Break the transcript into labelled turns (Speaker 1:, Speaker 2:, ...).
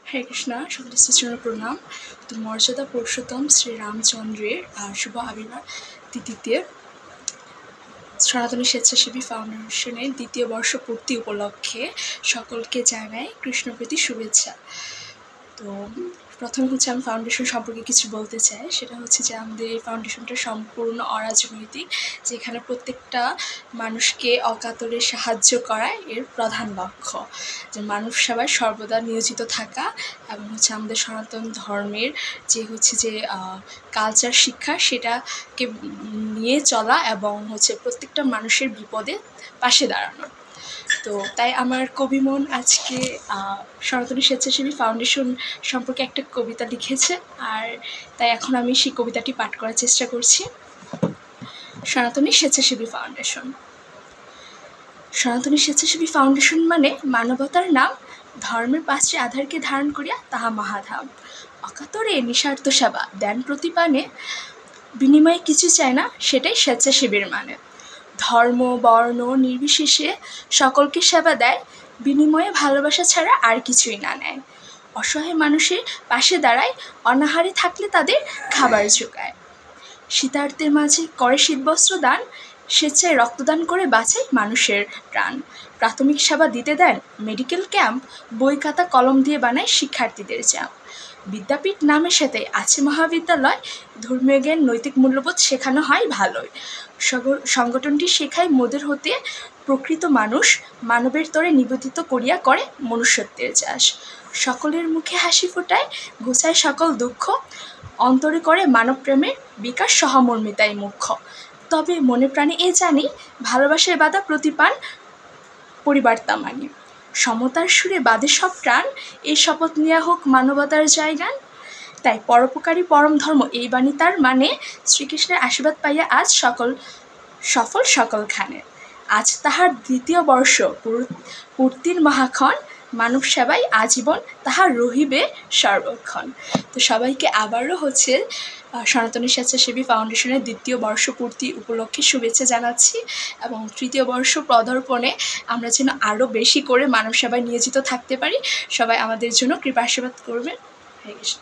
Speaker 1: হরে কৃষ্ণা, সকল শ্রীচরণ প্রণাম। তো মর্যাদা পুরুষোত্তম শ্রী রামচন্দ্রের শুভ আবির্ভাব তিথিতে সনাতনী স্বেচ্ছাসেবী ফাউন্ডেশনের দ্বিতীয় বর্ষ পূর্তি উপলক্ষে সকলকে জানাই কৃষ্ণপ্রীতি শুভেচ্ছা। তো প্রথমে আমি ফাউন্ডেশন সম্পর্কে কিছু বলতে চাই। সেটা হচ্ছে যে আমাদের এই ফাউন্ডেশনটা সম্পূর্ণ অরাজনৈতিক, যেখানে প্রত্যেকটা মানুষকে অকাতরে সাহায্য করা এর প্রধান লক্ষ্য। যে মানুষ সেবায় সর্বদা নিয়োজিত থাকা এবং আমাদের সনাতন ধর্মের যে কালচার শিক্ষা সেটাকে নিয়ে চলা এবং প্রত্যেকটা মানুষের বিপদে পাশে দাঁড়ানো। তো তাই আমার কবি মন আজকে সনাতনী স্বেচ্ছাসেবী ফাউন্ডেশন সম্পর্কে একটা কবিতা লিখেছে, আর তাই এখন আমি সেই কবিতাটি পাঠ করার চেষ্টা করছি। সনাতনী স্বেচ্ছাসেবী ফাউন্ডেশন। সনাতনী স্বেচ্ছাসেবী ফাউন্ডেশন মানে মানবতার নাম, ধর্মের পাঁচটি আধারকে ধারণ করিয়া তাহা মহাধাম। অকাতরে নিঃস্বার্থ সেবা দেন প্রতিপানে, বিনিময়ে কিছু চায় না, সেটাই স্বেচ্ছাসেবীর মানে। ধর্ম বর্ণ নির্বিশেষে সকলকে সেবা দেয়, বিনিময়ে ভালোবাসা ছাড়া আর কিছুই না নেয়। অসহায় মানুষের পাশে দাঁড়ায়, অনাহারে থাকলে তাদের খাবার যোগায়। শীতার্তের মাঝে করে শীতবস্ত্র দান, স্বেচ্ছায় রক্তদান করে বাঁচায় মানুষের প্রাণ। প্রাথমিক সেবা দিতে দেন মেডিকেল ক্যাম্প, বই খাতা কলম দিয়ে বানায় শিক্ষার্থীদের চাপ। বিদ্যাপীঠ নামের সাথে আছে মহাবিদ্যালয়, ধর্মীয় জ্ঞান নৈতিক মূল্যবোধ শেখানো হয় ভালোই। সংগঠনটি শেখায় মোদের হতে প্রকৃত মানুষ, মানবের তরে নিবেদিত করিয়া করে মনুষ্যত্বের চাষ। সকলের মুখে হাসি ফোটায়, ঘোচায় সকল দুঃখ, অন্তরে করে মানব প্রেমের বিকাশ সহমর্মিতাই মুখ্য। তবে মনে প্রাণে এ জানি, ভালোবাসায় বাধা প্রতিপান পরিবার তা মানি। সমতার সুরে বাদে সব প্রাণ, এই শপথ নেওয়া হোক মানবতার জায়গান। তাই পরোপকারী পরম ধর্ম এই বাণী তার মানে, শ্রীকৃষ্ণের আশীর্বাদ পাইয়া আজ সফল সকলখানে। আজ তাহার দ্বিতীয় বর্ষ পূর্তির মহাক্ষণ, মানব সেবায় আজীবন তাহার রহিবে সর্বক্ষণ। তো সবাইকে আবারও সনাতনী স্বেচ্ছাসেবী ফাউন্ডেশনের দ্বিতীয় বর্ষ পূর্তি উপলক্ষে শুভেচ্ছা জানাচ্ছি, এবং তৃতীয় বর্ষ পদার্পণে আমরা যেন আরও বেশি করে মানব সেবায় নিয়োজিত থাকতে পারি। সবাই আমাদের জন্য কৃপা আশীর্বাদ করবেন। হরে কৃষ্ণ।